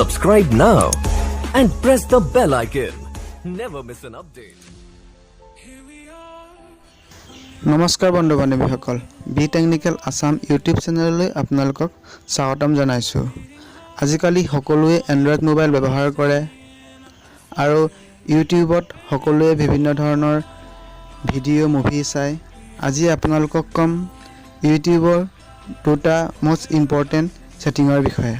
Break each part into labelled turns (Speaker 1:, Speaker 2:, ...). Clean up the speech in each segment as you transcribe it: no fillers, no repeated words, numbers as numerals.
Speaker 1: Subscribe now and press the bell icon. Never miss an update.
Speaker 2: নমস্কাৰ বন্ধু বান্ধৱীসকল B technical Assam YouTube চেনেললৈ আপোনালোকক স্বাগতম জনাইছো। আজিকালি সকলোৱে এন্ড্ৰইড মোবাইল ব্যৱহাৰ কৰে আৰু ইউটিউবত সকলোৱে বিভিন্ন ধৰণৰ ভিডিঅ' মুভি চাই। আজি আপোনালোকক কম ইউটিউবৰ দুটা মোষ্ট ইম্পৰ্টেণ্ট সেটিংৰ বিষয়ে।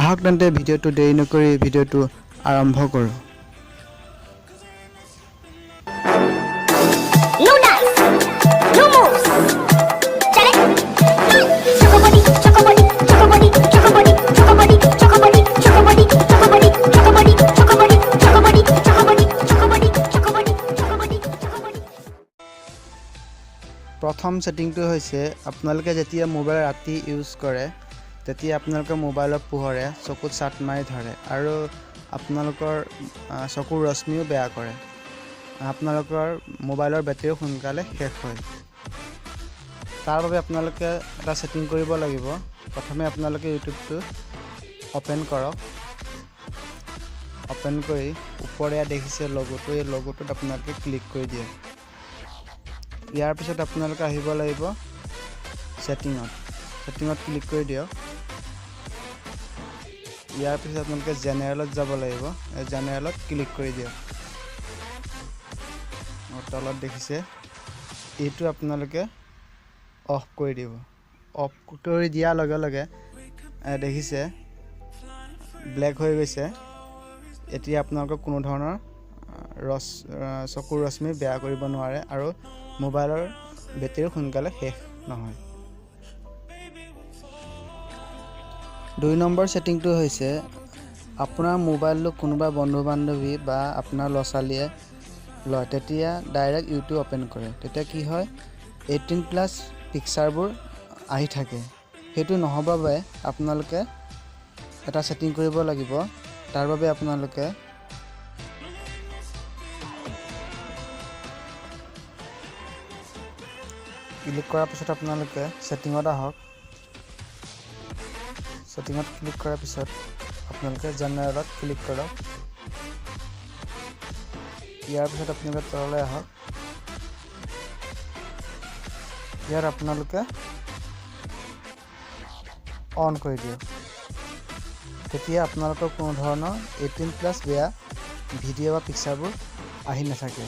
Speaker 2: আহক তেন্তে ভিডিঅ'টো দেৰি নকৰি ভিডিঅ'টো আৰম্ভ কৰোঁ। প্ৰথম সেটিংটো হৈছে আপোনালোকে যেতিয়া মোবাইল ৰাতি ইউজ কৰে তেতিয়া আপোনালোকৰ মোবাইলৰ পোহৰে চকুত চাট মাৰি ধৰে আৰু আপোনালোকৰ চকুৰ ৰশ্মিও বেয়া কৰে। আপোনালোকৰ মোবাইলৰ বেটাৰীও সোনকালে শেষ হয়। তাৰ বাবে আপোনালোকে এটা সেটিং কৰিব লাগিব। প্ৰথমে আপোনালোকে ইউটিউবটো ওপেন কৰক। ওপেন কৰি ওপৰে দেখিছে লগোটো, এই লগোটোত আপোনালোকে ক্লিক কৰি দিয়ে। ইয়াৰ পিছত আপোনালোকে আহিব লাগিব সেটিংত ক্লিক কৰি দিয়ক। ইয়াৰ পিছত আপোনালোকে জেনেৰেলত যাব লাগিব। এই জেনেৰেলত ক্লিক কৰি দিয়ক। তলত দেখিছে এইটো আপোনালোকে অফ কৰি দিব। অফ কৰি দিয়াৰ লগে লগে দেখিছে ব্লেক হৈ গৈছে। এতিয়া আপোনালোকক কোনো ধৰণৰ চকুৰ ৰশ্মি বেয়া কৰিব নোৱাৰে আৰু মোবাইলৰ বেটাৰী সোনকালে শেষ নহয়। 2 নম্বৰ সেটিংটো হৈছে আপোনাৰ মোবাইলটো কোনোবা বন্ধু বান্ধৱী বা আপোনাৰ ল'ৰা-ছোৱালীয়ে লয় তেতিয়া ডাইৰেক্ট ইউটিউব ওপেন কৰে। তেতিয়া কি হয় 18+ পিকচাৰবোৰ আহি থাকে। সেইটো নহ'বৰ বাবে আপোনালোকে এটা সেটিং কৰিব লাগিব। তাৰ বাবে আপোনালোকে ক্লিক কৰাৰ পিছত আপোনালোকে সেটিংত আহক। সেটিংত ক্লিক কৰাৰ পিছত আপোনালোকে জেনেৰেলত ক্লিক কৰক। ইয়াৰ পিছত আপোনালোকে তললৈ আহক। ইয়াত আপোনালোকে অন কৰি দিয়ক। তেতিয়া আপোনালোকৰ কোনো ধৰণৰ 18+ বেয়া ভিডিঅ' বা পিকচাৰবোৰ আহি নাথাকে।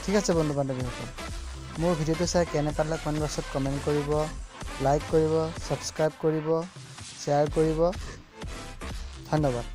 Speaker 2: ঠিক আছে বন্ধু বান্ধৱীসকল, মোৰ ভিডিঅ'টো চাই কেনে পালে কমেণ্ট বক্সত কমেণ্ট কৰিব, লাইক কৰিব, ছাবস্ক্ৰাইব কৰিব, শ্বেয়াৰ কৰিব। ধন্যবাদ।